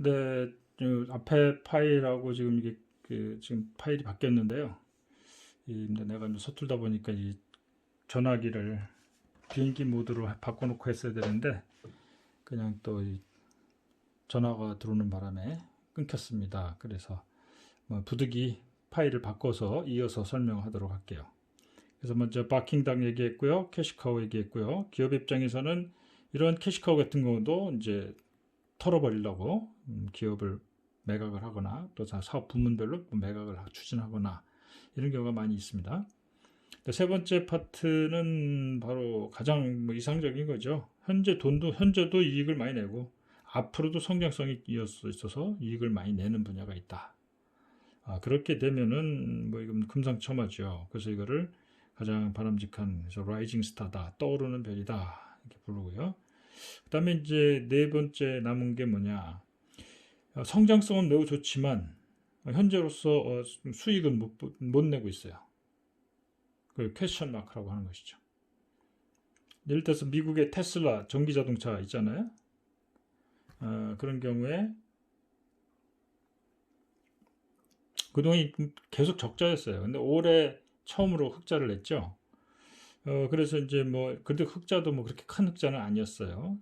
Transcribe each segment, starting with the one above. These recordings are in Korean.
네, 앞에 파일하고 지금 이게 지금 파일이 바뀌었는데요. 내가 좀 서툴다 보니까 이 전화기를 비행기 모드로 바꿔놓고 했어야 되는데 그냥 또 이 전화가 들어오는 바람에 끊겼습니다. 그래서 뭐 부득이 파일을 바꿔서 이어서 설명하도록 할게요. 그래서 먼저 바킹당 얘기했고요, 캐시카우 얘기했고요. 기업 입장에서는 이런 캐시카우 같은 경우도 이제 털어버리려고 기업을 매각을 하거나 또 사업 부문별로 매각을 추진하거나 이런 경우가 많이 있습니다. 세 번째 파트는 바로 가장 이상적인 거죠. 현재도 이익을 많이 내고 앞으로도 성장성이 이어서 있어서 이익을 많이 내는 분야가 있다. 그렇게 되면은 뭐 이건 금상첨화죠. 그래서 이거를 가장 바람직한 라이징 스타다, 떠오르는 별이다 이렇게 부르고요. 그다음에 이제 네 번째 남은 게 뭐냐? 성장성은 매우 좋지만 현재로서 수익은 못 내고 있어요. 그 퀘스천 마크라고 하는 것이죠. 예를 들어서 미국의 테슬라 전기자동차 있잖아요. 그런 경우에 그동안 계속 적자였어요. 근데 올해 처음으로 흑자를 냈죠. 그래서 이제 뭐 근데 흑자도 뭐 그렇게 큰 흑자는 아니었어요.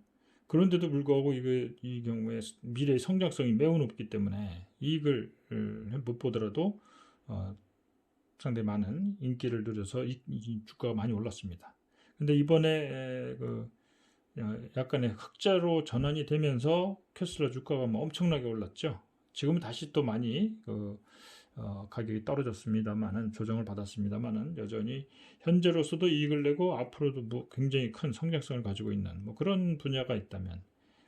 그런데도 불구하고 이 경우에 미래의 성장성이 매우 높기 때문에 이익을 못 보더라도 상당히 많은 인기를 누려서 이 주가가 많이 올랐습니다. 근데 이번에 약간의 흑자로 전환이 되면서 테슬라 주가가 뭐 엄청나게 올랐죠. 지금은 다시 또 많이 가격이 떨어졌습니다만은 조정을 받았습니다만은 여전히 현재로서도 이익을 내고 앞으로도 뭐 굉장히 큰 성장성을 가지고 있는 뭐 그런 분야가 있다면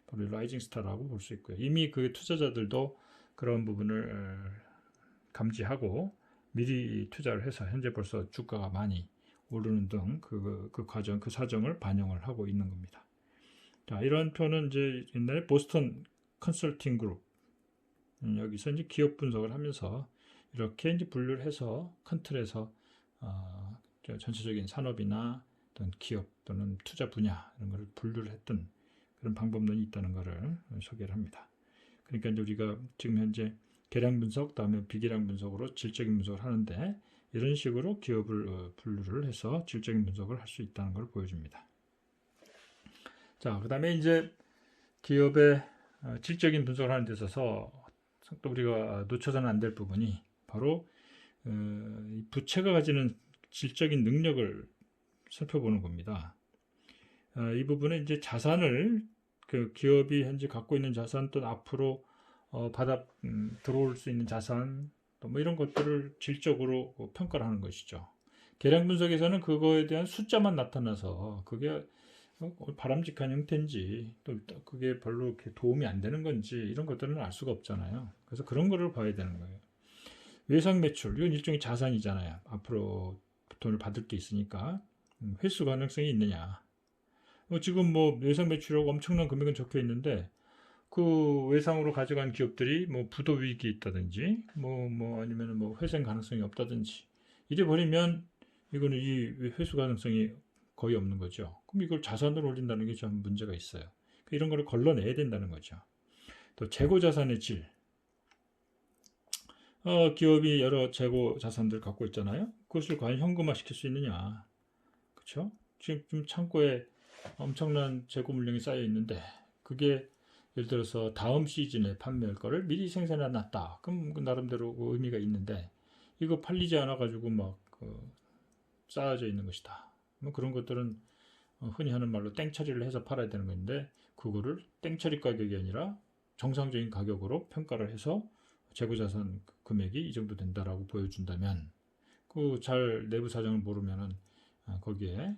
바로 라이징 스타라고 볼 수 있고요. 이미 그 투자자들도 그런 부분을 감지하고 미리 투자를 해서 현재 벌써 주가가 많이 오르는 등 그 과정, 그 사정을 반영을 하고 있는 겁니다. 자, 이런 표는 이제 옛날에 보스턴 컨설팅 그룹 여기서 이제 기업 분석을 하면서 이렇게 이제 분류를 해서 큰 틀에서 전체적인 산업이나 어떤 기업 또는 투자 분야 이런 것을 분류를 했던 그런 방법론이 있다는 것을 소개를 합니다. 그러니까 이제 우리가 지금 현재 계량 분석, 다음에 비계량 분석으로 질적인 분석을 하는데 이런 식으로 기업을 분류를 해서 질적인 분석을 할 수 있다는 걸 보여줍니다. 자, 그 다음에 이제 기업의 질적인 분석을 하는 데 있어서 또 우리가 놓쳐서는 안 될 부분이 바로 부채가 가지는 질적인 능력을 살펴보는 겁니다. 이 부분에 이제 자산을 그 기업이 현재 갖고 있는 자산 또 앞으로 들어올 수 있는 자산 또 뭐 이런 것들을 질적으로 평가를 하는 것이죠. 계량 분석에서는 그거에 대한 숫자만 나타나서 그게 바람직한 형태인지 또 그게 별로 이렇게 도움이 안 되는 건지 이런 것들은 알 수가 없잖아요. 그래서 그런 거를 봐야 되는 거예요. 외상 매출 이건 일종의 자산이잖아요. 앞으로 돈을 받을 게 있으니까 회수 가능성이 있느냐. 지금 뭐 외상 매출하고 엄청난 금액은 적혀 있는데 그 외상으로 가져간 기업들이 뭐 부도 위기 있다든지 뭐 아니면 뭐 회생 가능성이 없다든지 이래 버리면 이거는 이 회수 가능성이 거의 없는 거죠. 그럼 이걸 자산으로 올린다는 게 좀 문제가 있어요. 이런 거를 걸러내야 된다는 거죠. 또 재고 자산의 질. 기업이 여러 재고 자산들 갖고 있잖아요. 그것을 과연 현금화 시킬 수 있느냐. 그렇죠? 지금 좀 창고에 엄청난 재고 물량이 쌓여 있는데 그게 예를 들어서 다음 시즌에 판매할 거를 미리 생산해 놨다. 그럼 그 나름대로 의미가 있는데 이거 팔리지 않아 가지고 막 쌓아져 있는 것이다. 뭐 그런 것들은 흔히 하는 말로 땡처리를 해서 팔아야 되는 건데 그거를 땡처리 가격이 아니라 정상적인 가격으로 평가를 해서 재고자산 금액이 이 정도 된다라고 보여준다면 그 잘 내부 사정을 모르면은 거기에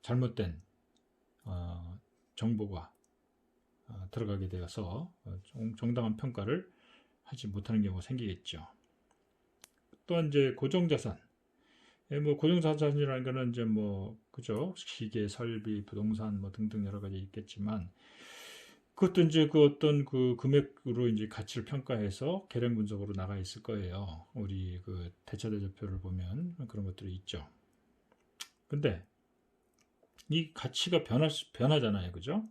잘못된 정보가 들어가게 되어서 정당한 평가를 하지 못하는 경우가 생기겠죠. 또한 이제 고정자산 뭐 고정자산이라는 거는 이제 뭐 그죠 기계, 설비, 부동산 뭐 등등 여러 가지 있겠지만 그것도 이제 그 어떤 그 금액으로 이제 가치를 평가해서 계량 분석으로 나가 있을 거예요. 우리 그 대차대조표를 보면 그런 것들이 있죠. 근데 이 가치가 변하잖아요, 그죠?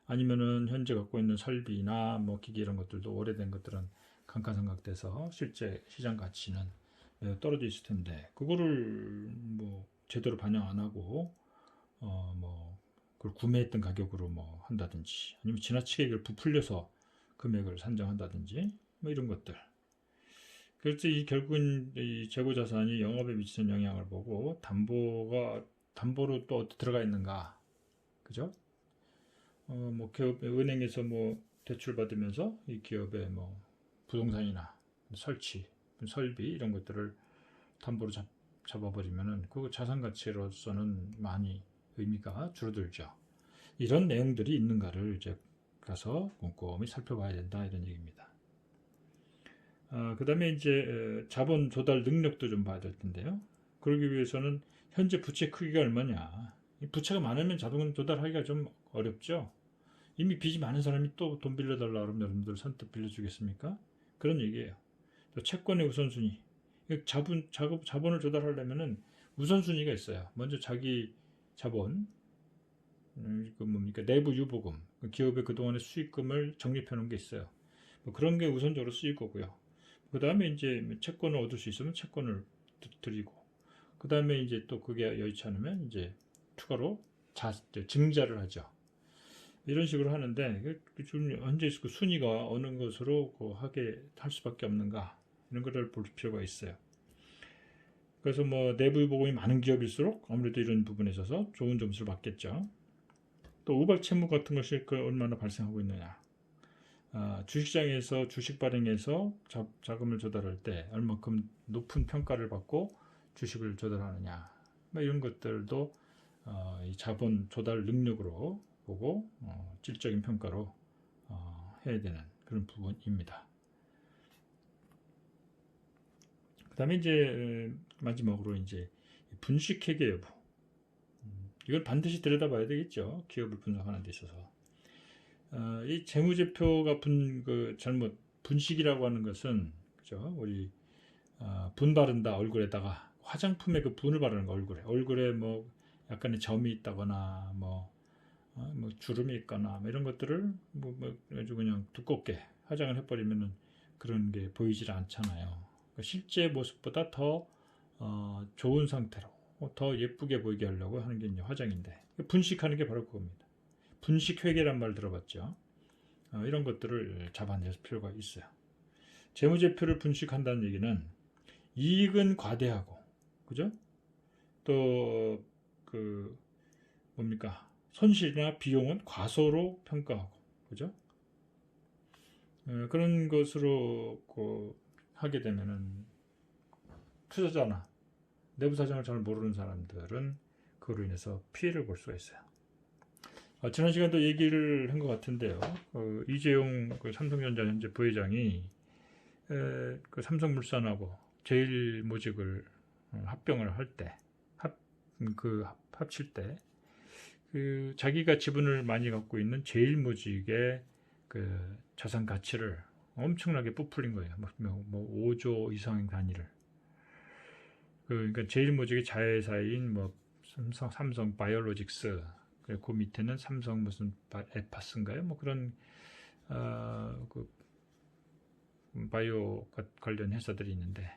아니면은 현재 갖고 있는 설비나 뭐 기기 이런 것들도 오래된 것들은 감가상각돼서 실제 시장 가치는 떨어져 있을 텐데 그거를 뭐 제대로 반영 안 하고 뭐 그걸 구매했던 가격으로 뭐 한다든지 아니면 지나치게 이걸 부풀려서 금액을 산정한다든지 뭐 이런 것들. 그래서 결국은 이 재고 자산이 영업에 미치는 영향을 보고 담보로 또 어디 들어가 있는가, 그죠? 뭐 기업 은행에서 뭐 대출 받으면서 이 기업의 뭐 부동산이나 설치, 설비 이런 것들을 담보로 잡아버리면은 그 자산 가치로서는 많이 의미가 줄어들죠. 이런 내용들이 있는가를 이제 가서 꼼꼼히 살펴봐야 된다 이런 얘기입니다. 그 다음에 이제 자본 조달 능력도 좀 봐야 될 텐데요. 그러기 위해서는 현재 부채 크기가 얼마냐. 부채가 많으면 자본 조달하기가 좀 어렵죠. 이미 빚이 많은 사람이 또 돈 빌려달라 그러면 여러분들 선뜻 빌려주겠습니까? 그런 얘기예요. 또 채권의 우선순위. 자본을 조달하려면은 우선순위가 있어요. 먼저 자기 자본, 그 뭡니까? 내부 유보금, 기업의 그동안의 수익금을 적립해 놓은 게 있어요. 뭐 그런 게 우선적으로 쓰일 거고요. 그 다음에 이제 채권을 얻을 수 있으면 채권을 드리고, 그 다음에 이제 또 그게 여의치 않으면 이제 추가로 증자를 하죠. 이런 식으로 하는데 현재 그 순위가 어느 것으로 하게 할 수밖에 없는가 이런 것을 볼 필요가 있어요. 그래서 뭐 내부 유보금이 많은 기업일수록 아무래도 이런 부분에 있어서 좋은 점수를 받겠죠. 또 우박 채무 같은 것이 얼마나 발생하고 있느냐. 주식시장에서 주식 발행해서 자금을 조달할 때 얼마큼 높은 평가를 받고 주식을 조달하느냐. 뭐 이런 것들도 이 자본 조달 능력으로 보고 질적인 평가로 해야 되는 그런 부분입니다. 그 다음에 이제 마지막으로 이제 분식회계 여부. 이걸 반드시 들여다봐야 되겠죠. 기업을 분석하는 데 있어서. 이 재무제표가 잘못 분식이라고 하는 것은 그죠? 우리 분 바른다 얼굴에다가 화장품에 그 분을 바르는 거 얼굴에 뭐 약간의 점이 있다거나 뭐 주름이 있거나 뭐 이런 것들을 아주 그냥 두껍게 화장을 해버리면은 그런 게 보이질 않잖아요. 그러니까 실제 모습보다 더 좋은 상태로 더 예쁘게 보이게 하려고 하는 게 이제 화장인데 분식하는 게 바로 그겁니다. 분식회계란 말 들어봤죠? 이런 것들을 잡아낼 필요가 있어요. 재무제표를 분식한다는 얘기는 이익은 과대하고, 그죠? 또 뭡니까? 손실이나 비용은 과소로 평가하고, 그죠? 그런 것으로 하게 되면은 투자자나 내부 사정을 잘 모르는 사람들은 그로 인해서 피해를 볼 수가 있어요. 지난 시간도 얘기를 한 것 같은데요. 이재용 삼성전자 현재 부회장이 그 삼성물산하고 제일모직을 합병을 할 때, 합칠 때, 자기가 지분을 많이 갖고 있는 제일모직의 그 자산 가치를 엄청나게 부풀린 거예요. 뭐 5조 이상 단위를. 그러니까 제일모직의 자회사인 뭐 삼성 바이오로직스, 그 밑에는 삼성 무슨 에파스인가요? 뭐 그런 그 바이오 관련 회사들이 있는데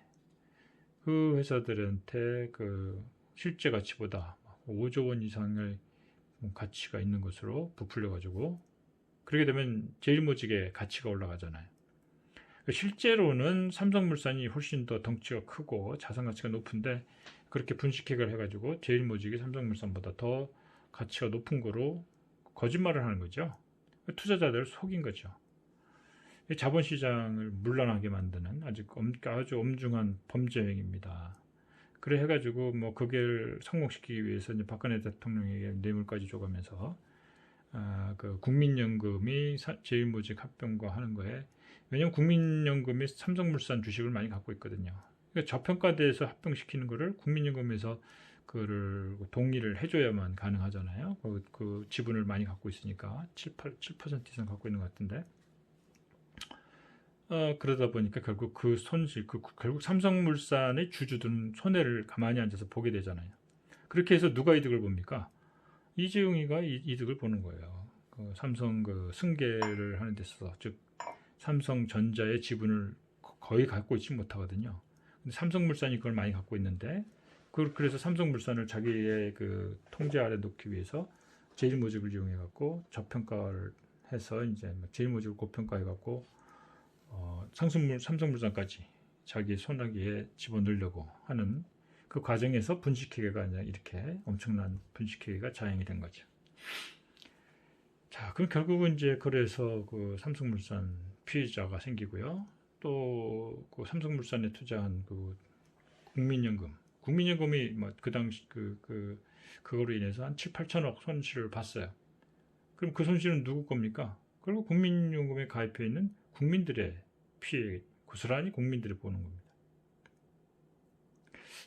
그 회사들한테 그 실제 가치보다 5조 원 이상의 가치가 있는 것으로 부풀려 가지고 그렇게 되면 제일모직의 가치가 올라가잖아요. 실제로는 삼성물산이 훨씬 더 덩치가 크고 자산 가치가 높은데 그렇게 분식회계를 해가지고 제일모직이 삼성물산보다 더 가치가 높은 거로 거짓말을 하는 거죠. 투자자들을 속인 거죠. 자본시장을 문란하게 만드는 아주 엄중한 범죄 행위입니다. 그래 해가지고 뭐 그걸 성공시키기 위해서 이제 박근혜 대통령에게 뇌물까지 줘가면서 그 국민연금이 제일모직 합병과 하는 거에 왜냐면 국민연금이 삼성물산 주식을 많이 갖고 있거든요. 그러니까 저평가돼서 합병시키는 거를 국민연금에서 그를 동의를 해줘야만 가능하잖아요. 그 지분을 많이 갖고 있으니까 7% 이상 갖고 있는 것 같은데 그러다 보니까 결국 그 손실, 결국 삼성물산의 주주들은 손해를 가만히 앉아서 보게 되잖아요. 그렇게 해서 누가 이득을 봅니까? 이재용이가 이득을 보는 거예요. 삼성 그 승계를 하는 데 있어서, 즉 삼성전자의 지분을 거의 갖고 있지 못하거든요. 근데 삼성물산이 그걸 많이 갖고 있는데, 그래서 삼성물산을 자기의 그 통제 아래 놓기 위해서 제일모직을 이용해 갖고 저평가를 해서 이제 제일모직을 고평가해 갖고 삼성물산까지 자기 손아귀에 집어넣으려고 하는 그 과정에서 분식회계가 이렇게 엄청난 분식회계가 자행이 된 거죠. 자, 그럼 결국은 이제 그래서 그 삼성물산 피해자가 생기고요. 또 그 삼성물산에 투자한 그 국민연금이 뭐 그 당시 그거로 인해서 한 7, 8천억 손실을 봤어요. 그럼 그 손실은 누구 겁니까? 그리고 국민연금에 가입해 있는 국민들의 피해, 고스란히 국민들이 보는 겁니다.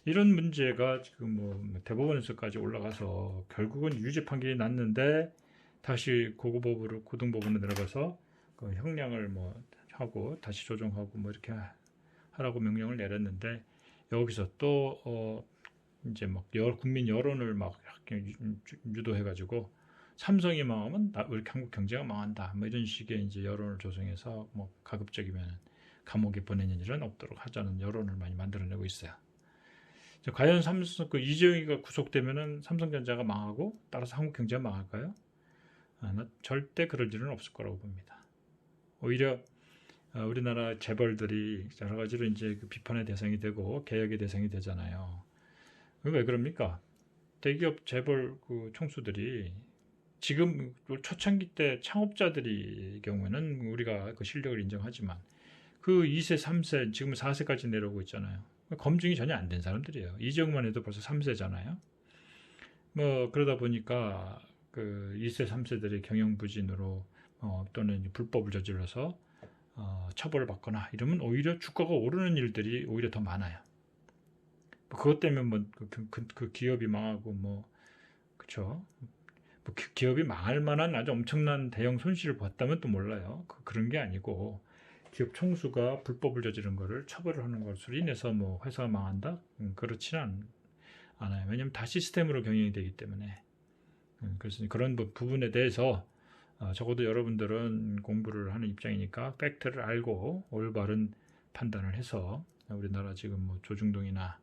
이런 문제가 지금 뭐 대법원에서까지 올라가서 결국은 유죄 판결이 났는데, 다시 고등법원에 들어가서 그 형량을 뭐 하고 다시 조정하고 뭐 이렇게 하라고 명령을 내렸는데, 여기서 또 이제 막 국민 여론을 막 유도해가지고 삼성이 망하면 우리 한국 경제가 망한다, 뭐 이런 식의 이제 여론을 조성해서 뭐 가급적이면 감옥에 보내는 일은 없도록 하자는 여론을 많이 만들어내고 있어요. 과연 삼성 그 이재용이가 구속되면은 삼성전자가 망하고 따라서 한국 경제가 망할까요? 절대 그럴 일은 없을 거라고 봅니다. 오히려 우리나라 재벌들이 여러 가지로 이제 그 비판의 대상이 되고 개혁의 대상이 되잖아요. 왜 그럽니까? 대기업 재벌 그 총수들이 지금 초창기 때 창업자들이 경우에는 우리가 그 실력을 인정하지만, 그 2세, 3세, 지금 4세까지 내려오고 있잖아요. 검증이 전혀 안 된 사람들이에요. 이재용만 해도 벌써 3세잖아요. 뭐 그러다 보니까 그 2세, 3세들이 경영부진으로 또는 불법을 저질러서 처벌을 받거나 이러면 오히려 주가가 오르는 일들이 오히려 더 많아요. 그것 때문에 뭐 그 기업이 망하고 뭐 그쵸? 뭐 기업이 망할 만한 아주 엄청난 대형 손실을 봤다면 또 몰라요. 그런 게 아니고, 기업 총수가 불법을 저지른 거를 처벌을 하는 것으로 인해서 뭐 회사가 망한다? 그렇지는 않아요. 왜냐하면 다 시스템으로 경영이 되기 때문에. 그래서 그런 부분에 대해서 적어도 여러분들은 공부를 하는 입장이니까 팩트를 알고 올바른 판단을 해서, 우리나라 지금 뭐 조중동이나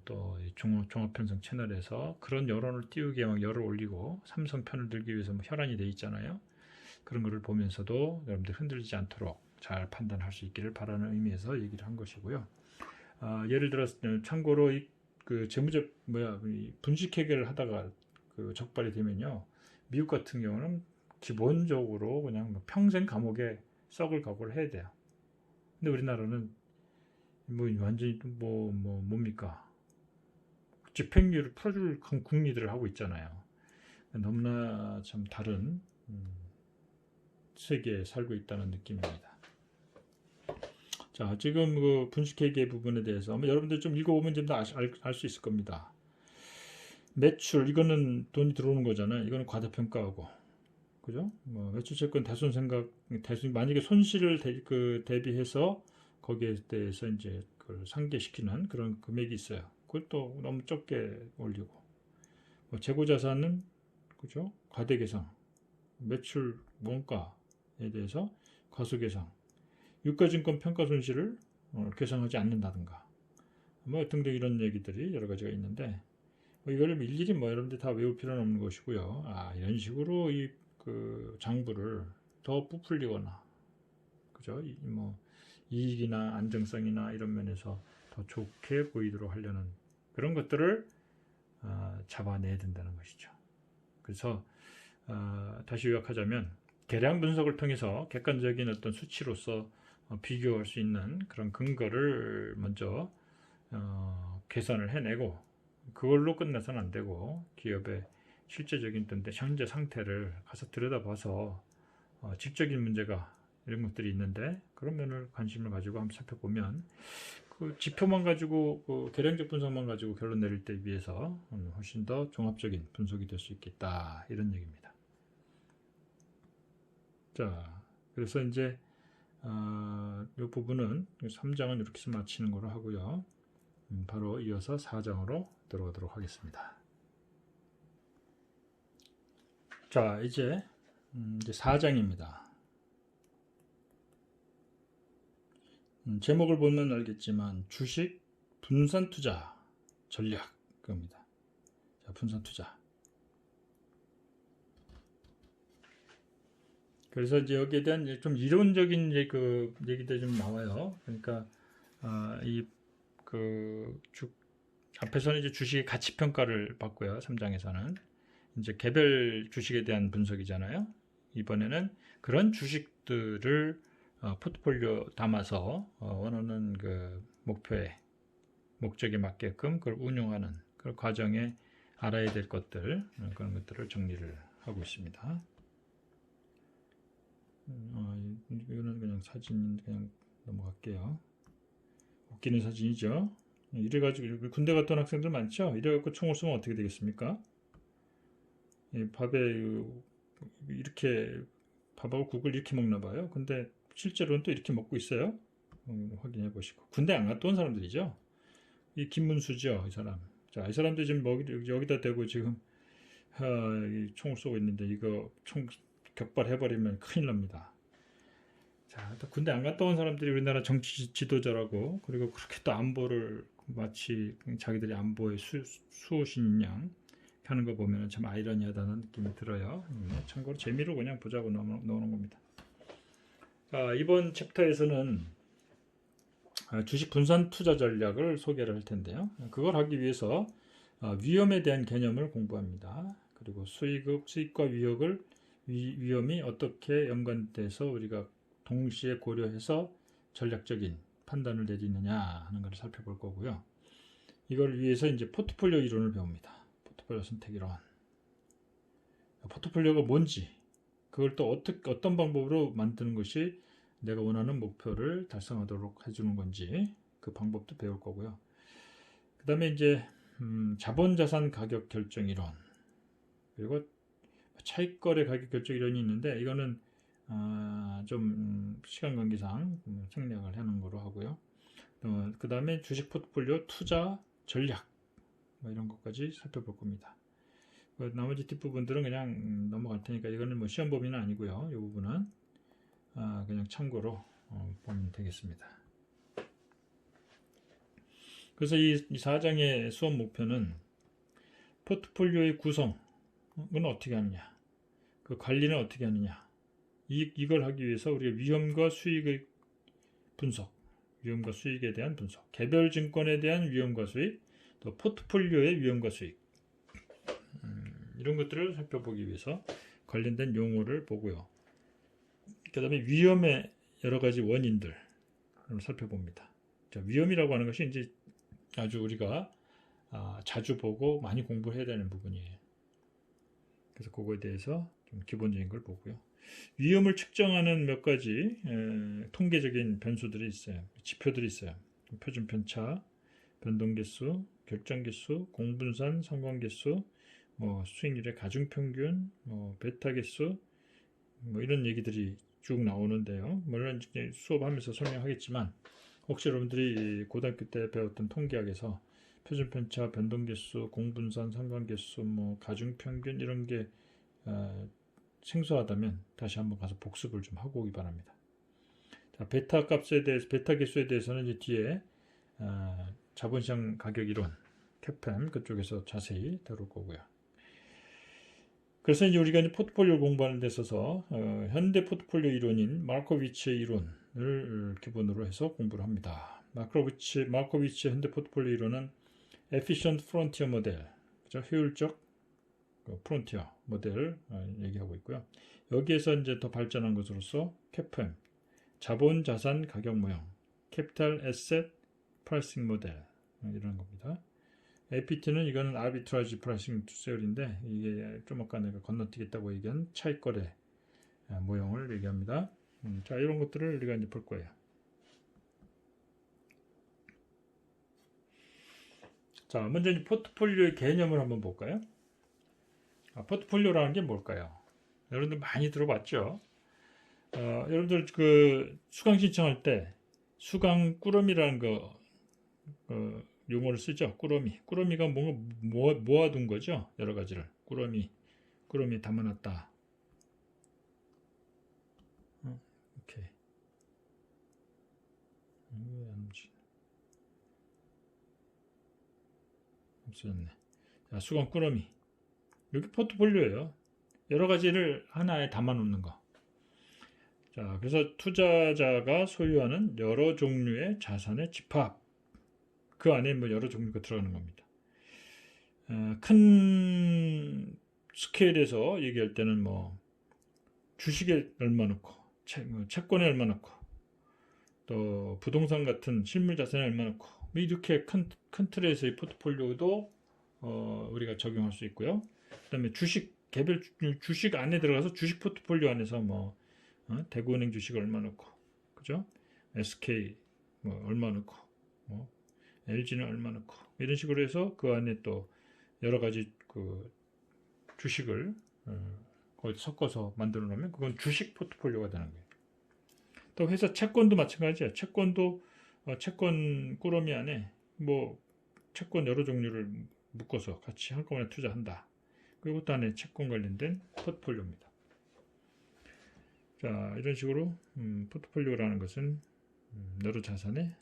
또 종합편성 채널에서 그런 여론을 띄우게 막 열을 올리고 삼성 편을 들기 위해서 뭐 혈안이 돼 있잖아요. 그런 거를 보면서도 여러분들 흔들리지 않도록 잘 판단할 수 있기를 바라는 의미에서 얘기를 한 것이고요. 예를 들어서 참고로 그 재무적 분식회계를 하다가 그 적발이 되면요, 미국 같은 경우는 기본적으로 그냥 평생 감옥에 썩을 각오를 해야 돼요. 근데 우리나라는 뭐 완전히 뭡니까? 집행유예를 풀어줄 국리들을 하고 있잖아요. 너무나 참 다른 세계에 살고 있다는 느낌입니다. 자, 지금 그 분식회계 부분에 대해서 여러분들 좀 읽어보면 좀 더 알 수 있을 겁니다. 매출, 이거는 돈이 들어오는 거잖아요. 이거는 과대평가하고, 그죠? 뭐 매출채권 만약에 손실을 대비해서 거기에 대해서 이제 그걸 상계시키는 그런 금액이 있어요. 그것도 너무 적게 올리고, 뭐 재고자산은 그죠? 과대계상, 매출 원가에 대해서 과소계상, 유가증권 평가 손실을 계상하지 않는다든가, 뭐 등등 이런 얘기들이 여러 가지가 있는데, 이거를 일일이 여러분들 다 외울 필요는 없는 것이고요. 이런 식으로 그 장부를 더 부풀리거나, 그죠? 뭐 이익이나 안정성이나 이런 면에서 더 좋게 보이도록 하려는 그런 것들을 잡아내야 된다는 것이죠. 그래서 다시 요약하자면, 계량 분석을 통해서 객관적인 어떤 수치로서 비교할 수 있는 그런 근거를 먼저 계산을 해내고, 그걸로 끝내서는 안 되고, 기업의 실제적인 현재 상태를 가서 들여다봐서 질적인 문제가 이런 것들이 있는데, 그런 면을 관심을 가지고 한번 살펴보면, 그 지표만 가지고 그 계량적 분석만 가지고 결론 내릴 때 비해서 훨씬 더 종합적인 분석이 될 수 있겠다, 이런 얘기입니다. 자, 그래서 이제 이 부분은 3장은 이렇게 해서 마치는 거로 하고요. 바로 이어서 4장으로 들어가도록 하겠습니다. 자, 이제 이제 4장입니다. 제목을 보면 알겠지만 주식 분산 투자 전략 겁니다. 자, 분산 투자. 그래서 이제 여기에 대한 좀 이론적인 이제 그 얘기도 좀 나와요. 그러니까 앞에서는 이제 주식의 가치 평가를 받고요. 3장에서는 이제 개별 주식에 대한 분석이잖아요. 이번에는 그런 주식들을 포트폴리오 담아서 원하는 그 목적에 맞게끔 그걸 운용하는 그 과정에 알아야 될 것들, 그런 것들을 정리를 하고 있습니다. 이거는 그냥 사진 그냥 넘어갈게요. 웃기는 사진이죠. 이래가지고 군대 갔던 학생들 많죠. 이래갖고 총을 쏘면 어떻게 되겠습니까? 밥에 이렇게 밥하고 국을 이렇게 먹나 봐요. 근데 실제로는 또 이렇게 먹고 있어요. 확인해 보시고. 군대 안 갔다 온 사람들이죠. 이 김문수죠, 이 사람. 자, 이 사람도 지금 여기다 대고 지금 총을 쏘고 있는데 이거 총 격발해버리면 큰일 납니다. 자, 또 군대 안 갔다 온 사람들이 우리나라 정치 지도자라고, 그리고 그렇게 또 안보를 마치 자기들이 안보의 수호신 양 하는 거 보면 참 아이러니하다는 느낌이 들어요. 참고로 재미로 그냥 보자고 넣어놓은 겁니다. 자, 이번 챕터에서는 주식 분산 투자 전략을 소개를 할 텐데요. 그걸 하기 위해서 위험에 대한 개념을 공부합니다. 그리고 수익과 위험이 어떻게 연관돼서 우리가 동시에 고려해서 전략적인 판단을 내리느냐 하는 것을 살펴볼 거고요. 이걸 위해서 이제 포트폴리오 이론을 배웁니다. 포트폴리오 선택 이론. 포트폴리오가 뭔지, 그걸 또 어떤 방법으로 만드는 것이 내가 원하는 목표를 달성하도록 해주는 건지 그 방법도 배울 거고요. 그 다음에 이제 자본자산 가격 결정 이론, 그리고 차익거래 가격 결정 이론이 있는데 이거는 좀 시간 관계상 생략을 하는 거로 하고요. 그 다음에 주식 포트폴리오 투자 전략 이런 것까지 살펴볼 겁니다. 나머지 뒷부분들은 그냥 넘어갈 테니까 이거는 뭐 시험 범위는 아니고요. 이 부분은 그냥 참고로 보면 되겠습니다. 그래서 이 4장의 수업 목표는 포트폴리오의 구성은 어떻게 하느냐, 그 관리는 어떻게 하느냐, 이걸 하기 위해서 우리가 위험과 수익의 분석, 위험과 수익에 대한 분석, 개별 증권에 대한 위험과 수익, 또 포트폴리오의 위험과 수익, 이런 것들을 살펴보기 위해서 관련된 용어를 보고요. 그 다음에 위험의 여러 가지 원인들을 살펴봅니다. 자, 위험이라고 하는 것이 이제 아주 우리가 자주 보고 많이 공부해야 되는 부분이에요. 그래서 그거에 대해서 좀 기본적인 걸 보고요. 위험을 측정하는 몇 가지 통계적인 변수들이 있어요. 지표들이 있어요. 표준 편차, 변동계수, 결정계수, 공분산, 상관계수, 수익률의 가중평균, 베타계수, 이런 얘기들이 쭉 나오는데요. 물론 이제 수업하면서 설명하겠지만 혹시 여러분들이 고등학교 때 배웠던 통계학에서 표준편차, 변동계수, 공분산, 상관계수, 가중평균 이런 게 생소하다면 다시 한번 가서 복습을 좀 하고 오기 바랍니다. 자, 베타 계수에 대해서는 이제 뒤에 자본시장 가격 이론, CAPM 그쪽에서 자세히 다룰 거고요. 그래서 이제 우리가 이제 포트폴리오 공부하는 데 있어서 현대 포트폴리오 이론인 마르코비치의 이론을 기본으로 해서 공부를 합니다. 마르코비치의 현대 포트폴리오 이론은 Efficient Frontier 모델, 그죠? 효율적 프론티어 모델을 얘기하고 있고요. 여기에서 이제 더 발전한 것으로서 CAPM, 자본 자산 가격 모형, Capital Asset Pricing 모델 이런 겁니다. APT는 이거는 아비트라지 프라이싱 세율인데 이게 좀 아까 내가 건너뛰겠다고 얘기한 차익거래 모형을 얘기합니다. 자, 이런 것들을 우리가 이제 볼 거예요. 자, 먼저 이제 포트폴리오의 개념을 한번 볼까요? 포트폴리오라는 게 뭘까요? 여러분들 많이 들어봤죠? 여러분들 그 수강 신청할 때 수강 꾸러미라는 거 용어를 쓰죠. 꾸러미가 뭔가 모아둔 거죠. 여러 가지를 꾸러미 담아놨다. 오케이. 왜안 오지? 없어졌네. 자, 수건 꾸러미. 여기 포트폴리오예요. 여러 가지를 하나에 담아 놓는 거. 자, 그래서 투자자가 소유하는 여러 종류의 자산의 집합. 그 안에 뭐 여러 종류가 들어가는 겁니다. 큰 스케일에서 얘기할 때는 뭐 주식에 얼마 넣고, 채권에 얼마 넣고, 또 부동산 같은 실물 자산에 얼마 넣고, 뭐 이렇게 큰 틀에서의 포트폴리오도 우리가 적용할 수 있고요. 그다음에 개별 주식 안에 들어가서 주식 포트폴리오 안에서 뭐 대구은행 주식 얼마 넣고, 그죠? SK 뭐 얼마 넣고, 뭐 LG는 얼마 넣고, 이런 식으로 해서 그 안에 또 여러 가지 그 주식을 거기 섞어서 만들어 놓으면 그건 주식 포트폴리오가 되는 거예요. 또 회사 채권도 마찬가지예요. 채권도 채권 꾸러미 안에 뭐 채권 여러 종류를 묶어서 같이 한꺼번에 투자한다. 그것도 안에 채권 관련된 포트폴리오입니다. 자, 이런 식으로 포트폴리오라는 것은 여러 자산을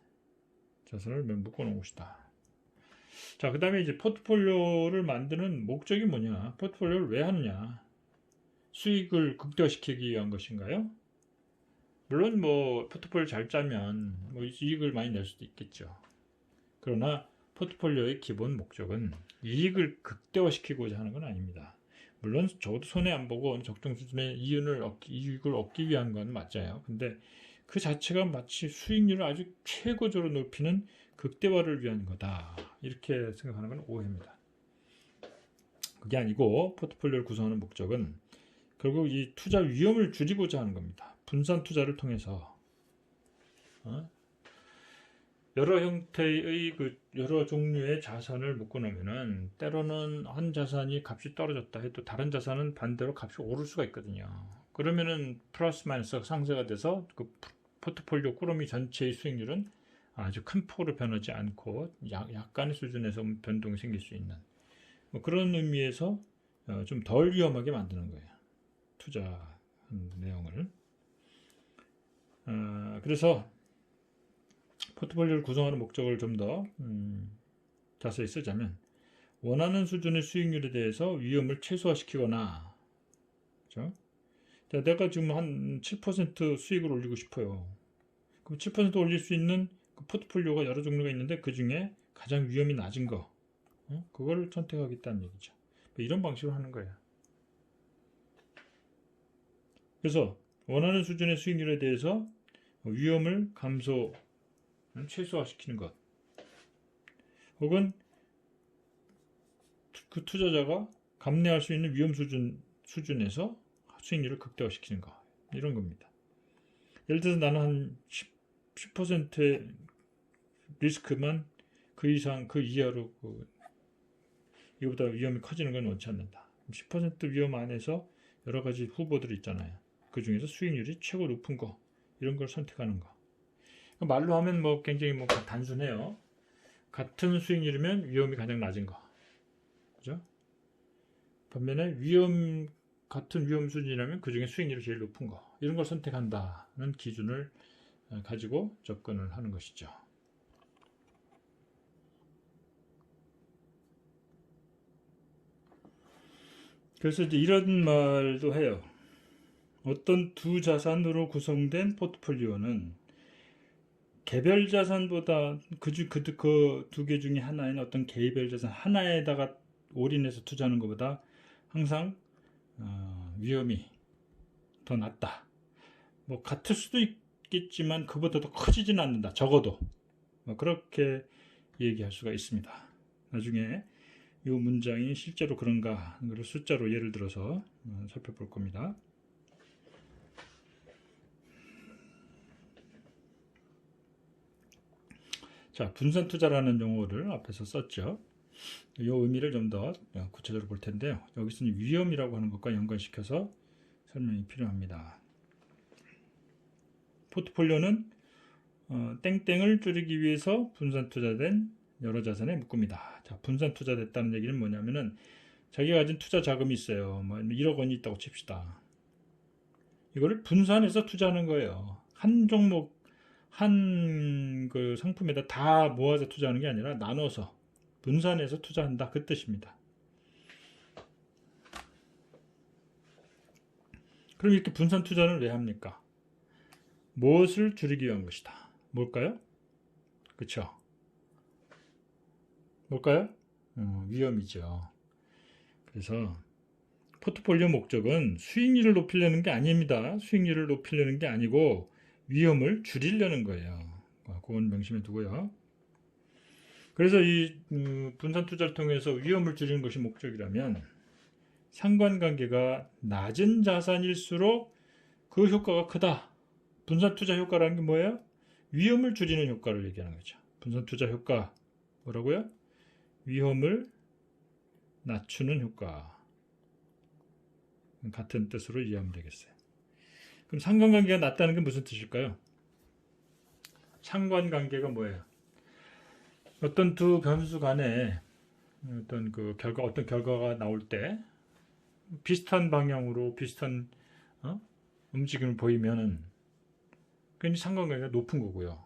묶어 놓은 것이다. 자, 그 다음에 이제 포트폴리오를 만드는 목적이 뭐냐? 포트폴리오를 왜 하느냐? 수익을 극대화시키기 위한 것인가요? 물론 뭐 포트폴리오 잘 짜면 뭐 이익을 많이 낼 수도 있겠죠. 그러나 포트폴리오의 기본 목적은 이익을 극대화시키고자 하는 건 아닙니다. 물론 적어도 손해 안 보고 적정 수준의 이익을 얻기 위한 건 맞아요. 근데 그 자체가 마치 수익률을 아주 최고조로 높이는 극대화를 위한 거다. 이렇게 생각하는 건 오해입니다. 그게 아니고 포트폴리오를 구성하는 목적은 결국 이 투자 위험을 줄이고자 하는 겁니다. 분산 투자를 통해서 여러 형태의 여러 종류의 자산을 묶어놓으면은 때로는 한 자산이 값이 떨어졌다 해도 다른 자산은 반대로 값이 오를 수가 있거든요. 그러면은 플러스 마이너스 상쇄가 돼서 그 포트폴리오 꾸러미 전체의 수익률은 아주 큰 폭으로 변하지 않고 약간의 수준에서 변동이 생길 수 있는 뭐 그런 의미에서 좀 덜 위험하게 만드는 거예요. 투자한 내용을. 그래서 포트폴리오를 구성하는 목적을 좀 더 자세히 쓰자면 원하는 수준의 수익률에 대해서 위험을 최소화시키거나, 그렇죠? 내가 지금 한 7% 수익을 올리고 싶어요. 그럼 7% 올릴 수 있는 그 포트폴리오가 여러 종류가 있는데 그 중에 가장 위험이 낮은 거, 그걸 선택하겠다는 얘기죠. 이런 방식으로 하는 거예요. 그래서 원하는 수준의 수익률에 대해서 위험을 최소화시키는 것, 혹은 그 투자자가 감내할 수 있는 위험 수준에서 수익률을 극대화시키는 것, 이런 겁니다. 예를 들어서 나는 한 10%의 리스크만 그 이상, 그 이하로 이거보다 위험이 커지는 건 원치 않는다. 10% 위험 안에서 여러 가지 후보들이 있잖아요. 그 중에서 수익률이 최고 높은 거, 이런 걸 선택하는 거. 말로 하면 뭐 굉장히 뭐 단순해요. 같은 수익률이면 위험이 가장 낮은 거, 그죠? 반면에 같은 위험 수준이라면 그 중에 수익률이 제일 높은 거, 이런 걸 선택한다는 기준을 가지고 접근을 하는 것이죠. 그래서 이제 이런 말도 해요. 어떤 두 자산으로 구성된 포트폴리오는 개별 자산보다 그 두 개 중에 하나인 어떤 개별 자산 하나에다가 올인해서 투자하는 것보다 항상 위험이 더 낮다. 뭐 같을 수도 있겠지만 그보다 더 커지지는 않는다. 적어도 뭐 그렇게 얘기할 수가 있습니다. 나중에 이 문장이 실제로 그런가 를 숫자로 예를 들어서 살펴볼 겁니다. 자, 분산 투자라는 용어를 앞에서 썼죠. 이 의미를 좀 더 구체적으로 볼 텐데요. 여기서는 위험이라고 하는 것과 연관시켜서 설명이 필요합니다. 포트폴리오는 땡땡을 줄이기 위해서 분산 투자된 여러 자산에 묶습니다. 자, 분산 투자됐다는 얘기는 뭐냐면은 자기가 가진 투자 자금이 있어요. 뭐 1억 원이 있다고 칩시다. 이거를 분산해서 투자하는 거예요. 한 종목, 한 그 상품에다 다 모아서 투자하는 게 아니라 나눠서 분산해서 투자한다. 그 뜻입니다. 그럼 이렇게 분산 투자는 왜 합니까? 무엇을 줄이기 위한 것이다. 뭘까요? 그쵸? 뭘까요? 위험이죠. 그래서 포트폴리오 목적은 수익률을 높이려는 게 아닙니다. 수익률을 높이려는 게 아니고 위험을 줄이려는 거예요. 그건 명심해 두고요. 그래서 이 분산 투자를 통해서 위험을 줄이는 것이 목적이라면 상관관계가 낮은 자산일수록 그 효과가 크다. 분산 투자 효과라는 게 뭐예요? 위험을 줄이는 효과를 얘기하는 거죠. 분산 투자 효과 뭐라고요? 위험을 낮추는 효과. 같은 뜻으로 이해하면 되겠어요. 그럼 상관관계가 낮다는 게 무슨 뜻일까요? 상관관계가 뭐예요? 어떤 두 변수 간에 어떤 결과가 나올 때 비슷한 방향으로 비슷한 움직임을 보이면은 그게 상관관계가 높은 거고요.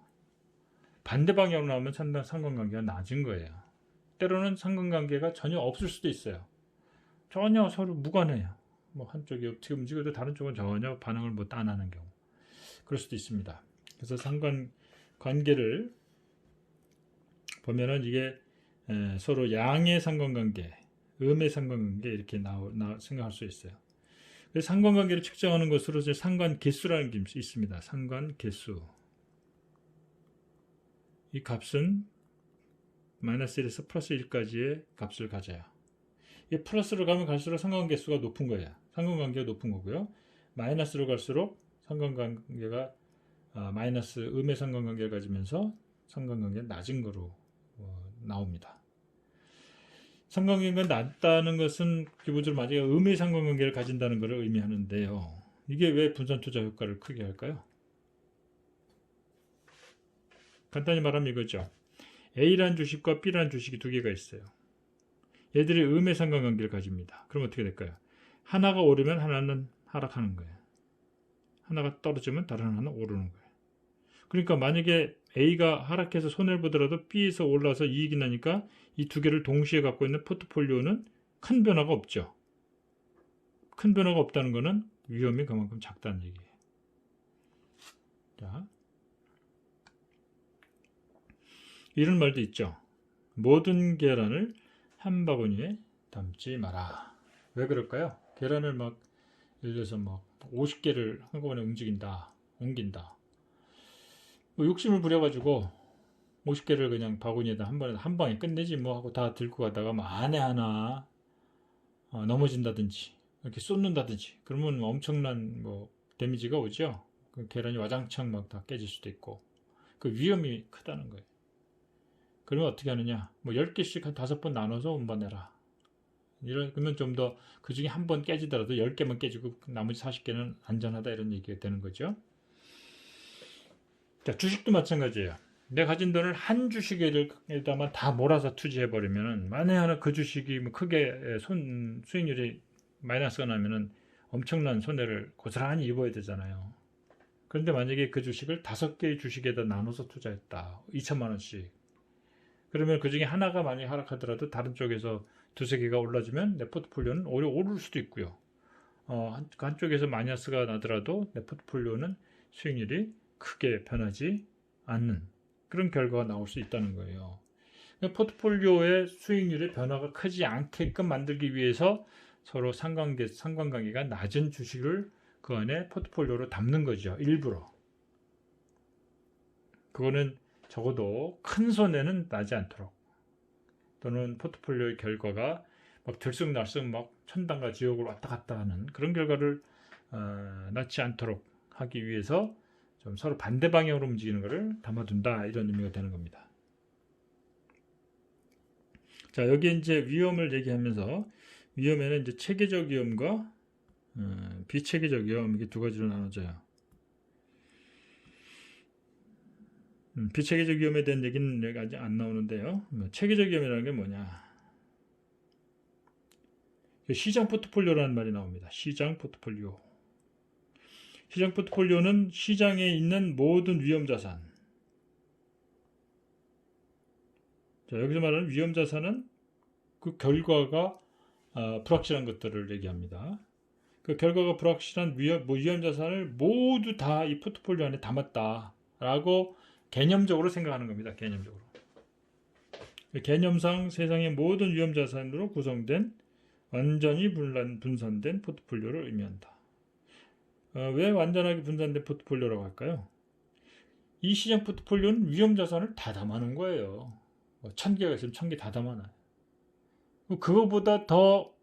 반대 방향으로 나오면 상관관계가 낮은 거예요. 때로는 상관관계가 전혀 없을 수도 있어요. 전혀 서로 무관해요. 뭐 한쪽이 어떻게 움직여도 다른 쪽은 전혀 반응을 못 안 하는 경우. 그럴 수도 있습니다. 그래서 상관관계를 보면은 이게 서로 양의 상관관계, 음의 상관관계 이렇게 생각할 수 있어요. 그래서 상관관계를 측정하는 것으로 이제 상관계수라는 게 있습니다. 상관계수. 이 값은 마이너스 1에서 플러스 1까지의 값을 가져요. 이 플러스로 가면 갈수록 상관계수가 높은 거예요. 상관관계가 높은 거고요. 마이너스로 갈수록 상관관계가 마이너스 음의 상관관계를 가지면서 상관관계가 낮은 거로 나옵니다. 상관관계가 낮다는 것은 기본적으로 만약에 음의 상관관계를 가진다는 것을 의미하는데요. 이게 왜 분산 투자 효과를 크게 할까요? 간단히 말하면 이거죠. A라는 주식과 B라는 주식이 두 개가 있어요. 얘들이 음의 상관관계를 가집니다. 그럼 어떻게 될까요? 하나가 오르면 하나는 하락하는 거예요. 하나가 떨어지면 다른 하나는 오르는 거예요. 그러니까 만약에 A가 하락해서 손해를 보더라도 B에서 올라서 이익이 나니까 이 두 개를 동시에 갖고 있는 포트폴리오는 큰 변화가 없죠. 큰 변화가 없다는 것은 위험이 그만큼 작다는 얘기예요. 자, 이런 말도 있죠. 모든 계란을 한 바구니에 담지 마라. 왜 그럴까요? 계란을 예를 들어서 50개를 한꺼번에 옮긴다. 욕심을 부려가지고 50개를 그냥 바구니에다 한 방에 끝내지 뭐 하고 다 들고 가다가 안에 하나 넘어진다든지 이렇게 쏟는다든지 그러면 엄청난 데미지가 오죠. 그 계란이 와장창 다 깨질 수도 있고 그 위험이 크다는 거예요. 그러면 어떻게 하느냐? 10개씩 한 5번 나눠서 운반해라. 그러면 좀 더 그 중에 한 번 깨지더라도 10개만 깨지고 나머지 40개는 안전하다 이런 얘기가 되는 거죠. 자, 주식도 마찬가지예요. 내가 가진 돈을 한 주식에다만 다 몰아서 투자해버리면 만에 하나 그 주식이 크게 수익률이 마이너스가 나면은 엄청난 손해를 고스란히 입어야 되잖아요. 그런데 만약에 그 주식을 5개의 주식에다 나눠서 투자했다. 2천만 원씩. 그러면 그 중에 하나가 많이 하락하더라도 다른 쪽에서 두세 개가 올라주면 내 포트폴리오는 오히려 오를 수도 있고요. 한쪽에서 마이너스가 나더라도 내 포트폴리오는 수익률이 크게 변하지 않는 그런 결과가 나올 수 있다는 거예요. 포트폴리오의 수익률의 변화가 크지 않게끔 만들기 위해서 서로 상관관계가 낮은 주식을 그 안에 포트폴리오로 담는 거죠. 일부러. 그거는 적어도 큰 손해는 나지 않도록 또는 포트폴리오의 결과가 들쑥날쑥 천당과 지옥을 왔다 갔다 하는 그런 결과를 낳지 않도록 하기 위해서 좀 서로 반대 방향으로 움직이는 것을 담아둔다 이런 의미가 되는 겁니다. 자, 여기 이제 위험을 얘기하면서 위험에는 이제 체계적 위험과 비체계적 위험 이게 두 가지로 나눠져요. 비체계적 위험에 대한 얘기는 아직 안 나오는데요. 체계적 위험이라는 게 뭐냐? 시장 포트폴리오라는 말이 나옵니다. 시장 포트폴리오. 시장 포트폴리오는 시장에 있는 모든 위험 자산. 자, 여기서 말하는 위험 자산은 그 결과가 불확실한 것들을 얘기합니다. 그 결과가 불확실한 위험 자산을 모두 다 이 포트폴리오 안에 담았다라고 개념적으로 생각하는 겁니다. 개념적으로. 개념상 세상의 모든 위험 자산으로 구성된 완전히 분산된 포트폴리오를 의미한다. 왜 완전하게 분산된 포트폴리오라고 할까요? 이 시장 포트폴리오는 위험 자산을 다 담아놓은 거예요. 1000개가 있으면 1000개 다 담아놔요. 그거보다 더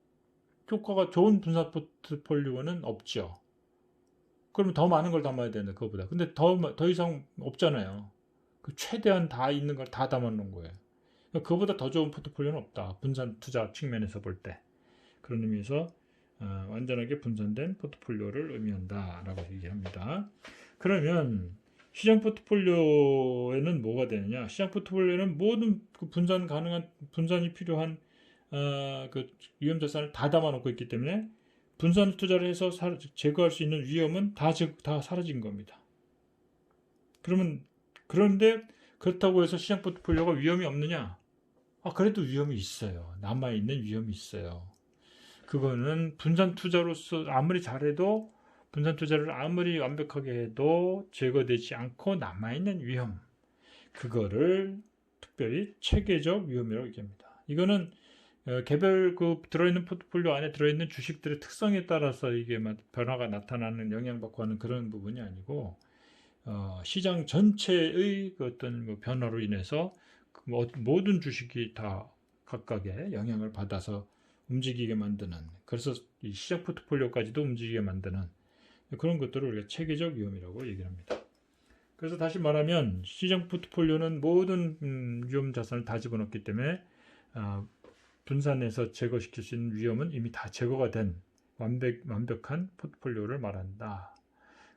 효과가 좋은 분산 포트폴리오는 없죠. 그러면 더 많은 걸 담아야 되는데 그거보다. 근데 더 이상 없잖아요. 최대한 다 있는 걸 다 담아놓은 거예요. 그거보다 더 좋은 포트폴리오는 없다. 분산 투자 측면에서 볼 때. 그런 의미에서 완전하게 분산된 포트폴리오를 의미한다라고 얘기합니다. 그러면 시장 포트폴리오에는 뭐가 되느냐? 시장 포트폴리오에는 모든 분산이 필요한 그 위험 자산을 다 담아놓고 있기 때문에 분산 투자를 해서 제거할 수 있는 위험은 다 사라진 겁니다. 그런데 그렇다고 해서 시장 포트폴리오가 위험이 없느냐? 그래도 위험이 있어요. 남아있는 위험이 있어요. 그거는 분산 투자로서 아무리 잘해도 분산 투자를 아무리 완벽하게 해도 제거되지 않고 남아있는 위험, 그거를 특별히 체계적 위험이라고 얘기합니다. 이거는 개별 들어있는 포트폴리오 안에 들어있는 주식들의 특성에 따라서 이게 변화가 나타나는 영향받고 하는 그런 부분이 아니고 시장 전체의 어떤 변화로 인해서 모든 주식이 다 각각의 영향을 받아서 움직이게 만드는, 그래서 이 시장 포트폴리오까지도 움직이게 만드는 그런 것들을 우리가 체계적 위험이라고 얘기를 합니다. 그래서 다시 말하면 시장 포트폴리오는 모든 위험 자산을 다 집어넣기 때문에 분산해서 제거시킬 수 있는 위험은 이미 다 제거가 된 완벽한 포트폴리오를 말한다.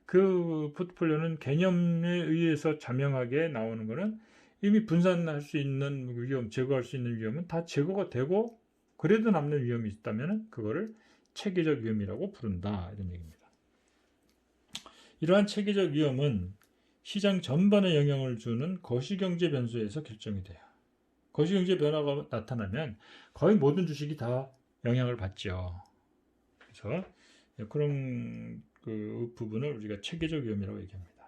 그 포트폴리오는 개념에 의해서 자명하게 나오는 것은 이미 분산할 수 있는 위험, 제거할 수 있는 위험은 다 제거가 되고 그래도 남는 위험이 있다면 그거를 체계적 위험이라고 부른다. 이런 얘기입니다. 이러한 체계적 위험은 시장 전반에 영향을 주는 거시경제 변수에서 결정이 돼요. 거시경제 변화가 나타나면 거의 모든 주식이 다 영향을 받죠. 그래서 그런 그 부분을 우리가 체계적 위험이라고 얘기합니다.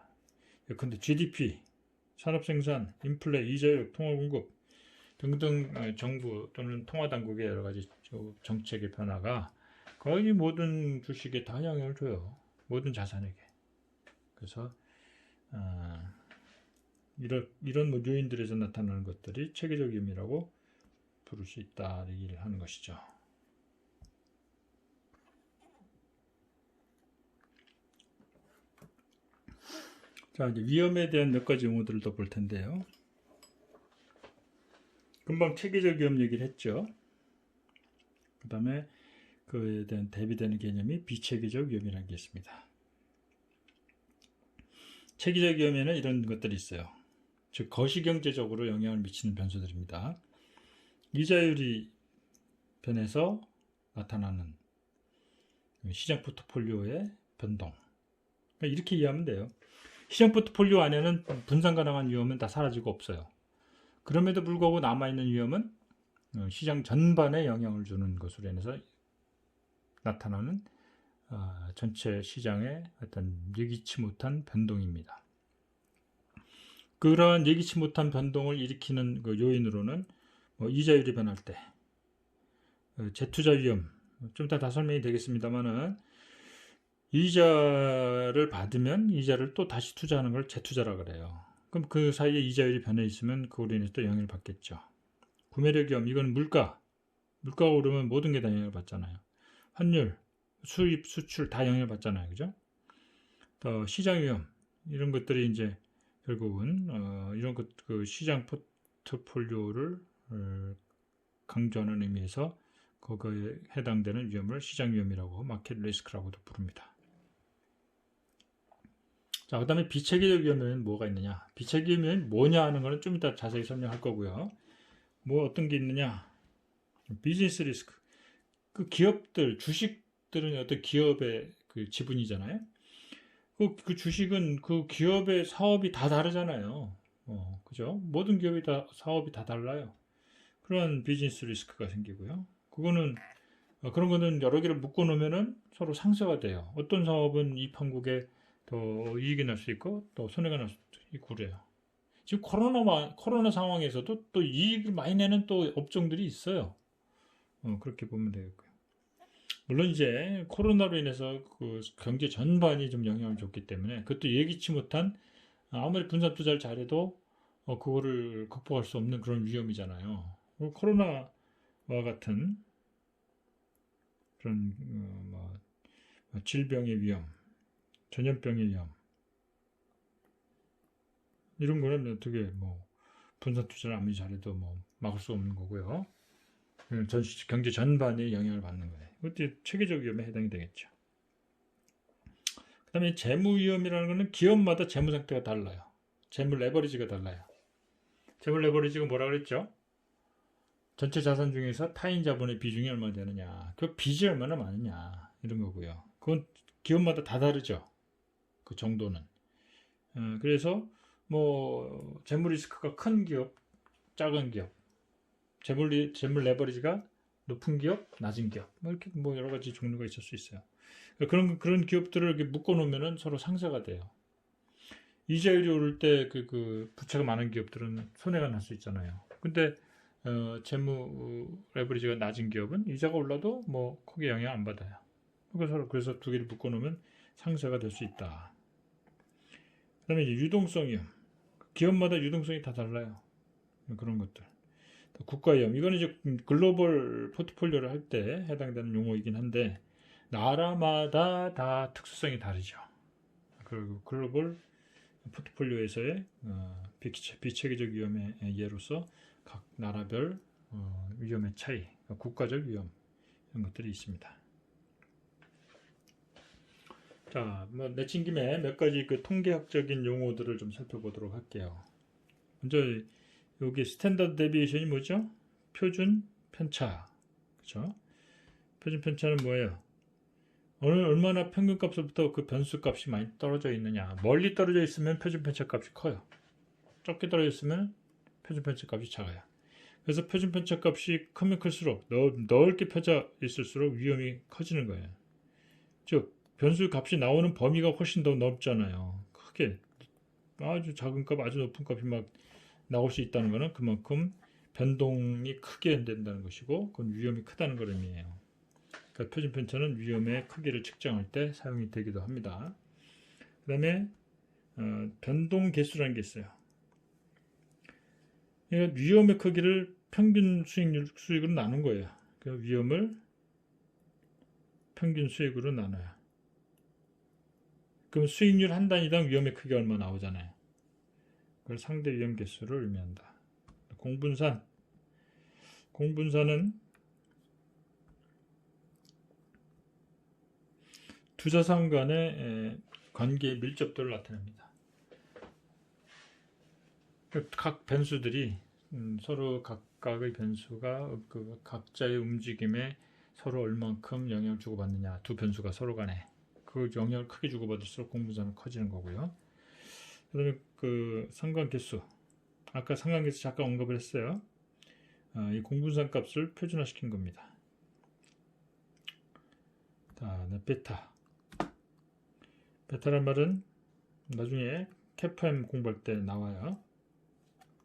근데 GDP, 산업생산, 인플레, 이자율, 통화공급 등등 정부 또는 통화당국의 여러 가지 정책의 변화가 거의 모든 주식에 다 영향을 줘요. 모든 자산에게. 그래서 이런 요인들에서 나타나는 것들이 체계적 위험이라고 부를 수 있다 얘기를 하는 것이죠. 자, 이제 위험에 대한 몇 가지 용어들을 더 볼 텐데요. 금방 체계적 위험 얘기를 했죠. 그 다음에 그에 대한 대비되는 개념이 비체계적 위험이라는 게 있습니다. 체계적 위험에는 이런 것들이 있어요. 즉 거시경제적으로 영향을 미치는 변수들입니다. 이자율이 변해서 나타나는 시장 포트폴리오의 변동. 이렇게 이해하면 돼요. 시장 포트폴리오 안에는 분산 가능한 위험은 다 사라지고 없어요. 그럼에도 불구하고 남아있는 위험은 시장 전반에 영향을 주는 것으로 인해서 나타나는 전체 시장의 어떤 예기치 못한 변동입니다. 그러한 예기치 못한 변동을 일으키는 그 요인으로는 이자율이 변할 때, 재투자 위험, 좀 이따 다 설명이 되겠습니다만은 이자를 받으면 이자를 또 다시 투자하는 걸 재투자라 그래요. 그럼 그 사이에 이자율이 변해 있으면 그걸로 인해서 또 영향을 받겠죠. 구매력 위험, 이건 물가가 오르면 모든 게 다 영향을 받잖아요. 환율, 수입, 수출 다 영향을 받잖아요. 그죠? 또 시장 위험, 이런 것들이 이제 결국은 이런 그 시장 포트폴리오를 강조하는 의미에서 거기에 해당되는 위험을 시장 위험이라고 마켓 리스크라고도 부릅니다. 자, 그 다음에 비체계적 위험에는 뭐가 있느냐? 비체계적 위험이 뭐냐 하는 거는 좀 이따 자세히 설명할 거고요. 어떤 게 있느냐? 비즈니스 리스크. 그 기업들, 주식들은 어떤 기업의 그 지분이잖아요. 그 주식은 그 기업의 사업이 다 다르잖아요. 그죠? 모든 기업이 다 사업이 다 달라요. 그런 비즈니스 리스크가 생기고요. 그런 거는 여러 개를 묶어 놓으면은 서로 상쇄가 돼요. 어떤 사업은 이 판국에 더 이익이 날 수 있고 또 손해가 날 수도 있고 그래요. 지금 코로나 상황에서도 또 이익을 많이 내는 또 업종들이 있어요. 그렇게 보면 되겠고요. 물론 이제 코로나로 인해서 그 경제 전반이 좀 영향을 줬기 때문에 그것도 예기치 못한 아무리 분산 투자를 잘해도 그거를 극복할 수 없는 그런 위험이잖아요. 코로나와 같은 그런 질병의 위험, 전염병의 위험 이런 거는 어떻게 뭐 분산 투자를 아무리 잘해도 뭐 막을 수 없는 거고요. 경제 전반에 영향을 받는 거예요. 이것도 체계적 위험에 해당이 되겠죠. 그다음에 재무 위험이라는 거는 기업마다 재무 상태가 달라요. 재무 레버리지가 달라요. 재무 레버리지가 뭐라 그랬죠? 전체 자산 중에서 타인 자본의 비중이 얼마나 되느냐, 그 빚이 얼마나 많으냐 이런 거고요. 그건 기업마다 다 다르죠. 그 정도는. 그래서 뭐 재무 리스크가 큰 기업, 작은 기업, 재무 레버리지가 높은 기업, 낮은 기업, 뭐 이렇게 뭐 여러 가지 종류가 있을 수 있어요. 그런 기업들을 이렇게 묶어 놓으면 서로 상쇄가 돼요. 이자율이 오를 때 그 부채가 많은 기업들은 손해가 날 수 있잖아요. 근데 재무 레버리지가 낮은 기업은 이자가 올라도 뭐 크게 영향 안 받아요. 그래서 두 개를 묶어 놓으면 상쇄가 될 수 있다. 그다음에 이제 유동성 위험. 기업마다 유동성이 다 달라요. 그런 것들. 국가 위험. 이거는 이제 글로벌 포트폴리오를 할 때 해당되는 용어이긴 한데 나라마다 다 특수성이 다르죠. 그리고 글로벌 포트폴리오에서의 비체계적 위험의 예로서 각 나라별 위험의 차이, 국가적 위험 이런 것들이 있습니다. 자, 뭐 내친 김에 몇 가지 그 통계학적인 용어들을 좀 살펴보도록 할게요. 먼저 여기 스탠더드 데비에이션이 뭐죠? 표준 편차, 그렇죠? 표준 편차는 뭐예요? 얼마나 평균값으로부터 그 변수값이 많이 떨어져 있느냐. 멀리 떨어져 있으면 표준 편차 값이 커요. 적게 떨어져 있으면 표준 편차 값이 작아요. 그래서 표준 편차 값이 크면 클수록 넓게 펴져 있을수록 위험이 커지는 거예요. 즉 변수 값이 나오는 범위가 훨씬 더 넓잖아요. 크게 아주 작은 값, 아주 높은 값이 막 나올 수 있다는 것은 그만큼 변동이 크게 된다는 것이고 그건 위험이 크다는 걸 의미해요. 그러니까 표준 편차는 위험의 크기를 측정할 때 사용이 되기도 합니다. 그 다음에 변동 개수라는 게 있어요. 그러니까 위험의 크기를 평균 수익으로 나눈 거예요. 그 위험을 평균 수익으로 나눠요. 그럼 수익률 한 단위당 위험의 크기가 얼마 나오잖아요. 그걸 상대 위험 개수를 의미한다. 공분산은 두 자산 간의 관계의 밀접도를 나타냅니다. 각 변수들이 서로 각각의 변수가 그 각자의 움직임에 서로 얼만큼 영향을 주고받느냐, 두 변수가 서로 간에 그 영향을 크게 주고받을수록 공분산은 커지는 거고요. 그다음에 그 상관계수, 아까 상관계수 잠깐 언급을 했어요. 이 공분산 값을 표준화시킨 겁니다. 다음에 베타란 말은 나중에 캐프엠 공부할 때 나와요.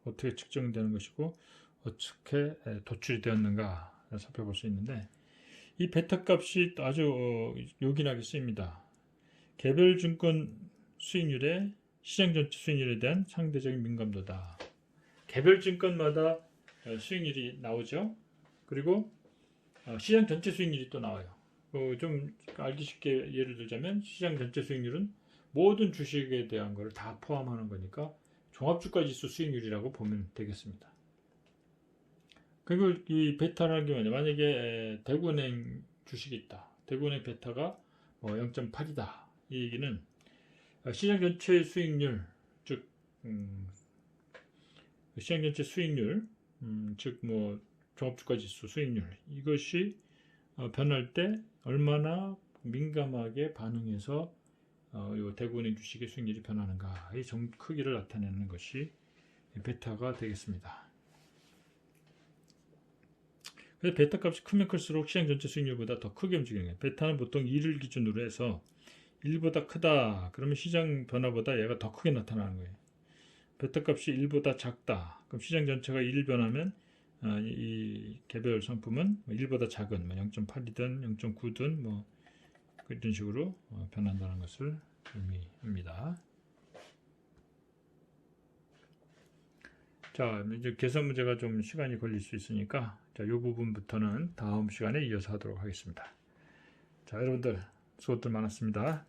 어떻게 측정되는 것이고 어떻게 도출이 되었는가 살펴볼 수 있는데 이 베타 값이 아주 요긴하게 쓰입니다. 개별 증권 수익률에 시장 전체 수익률에 대한 상대적인 민감도다. 개별 증권마다 수익률이 나오죠. 그리고 시장 전체 수익률이 또 나와요. 좀 알기 쉽게 예를 들자면 시장 전체 수익률은 모든 주식에 대한 걸 다 포함하는 거니까 종합주가지수 수익률이라고 보면 되겠습니다. 그리고 이 베타라는 게 뭐냐, 만약에 대구은행 주식이 있다. 대구은행 베타가 0.8이다. 이 얘기는 시장 전체 수익률, 즉 시장 전체 수익률, 즉 뭐 종합주가지수 수익률, 이것이 변할 때 얼마나 민감하게 반응해서 요 대구은행 주식의 수익률이 변하는가, 이 크기를 나타내는 것이 베타가 되겠습니다. 그래서 베타 값이 크면 클수록 시장 전체 수익률보다 더 크게 움직이는 거예요. 베타는 보통 1을 기준으로 해서 1보다 크다 그러면 시장 변화보다 얘가 더 크게 나타나는 거예요. 베타 값이 1보다 작다 그럼 시장 전체가 1 변하면 이 개별 상품은 1보다 작은 0.8이든 0.9든 뭐 이런 식으로 변한다는 것을 의미합니다. 자, 이제 계산 문제가 좀 시간이 걸릴 수 있으니까 자, 이 부분부터는 다음 시간에 이어서 하도록 하겠습니다. 자, 여러분들 수고들 많았습니다.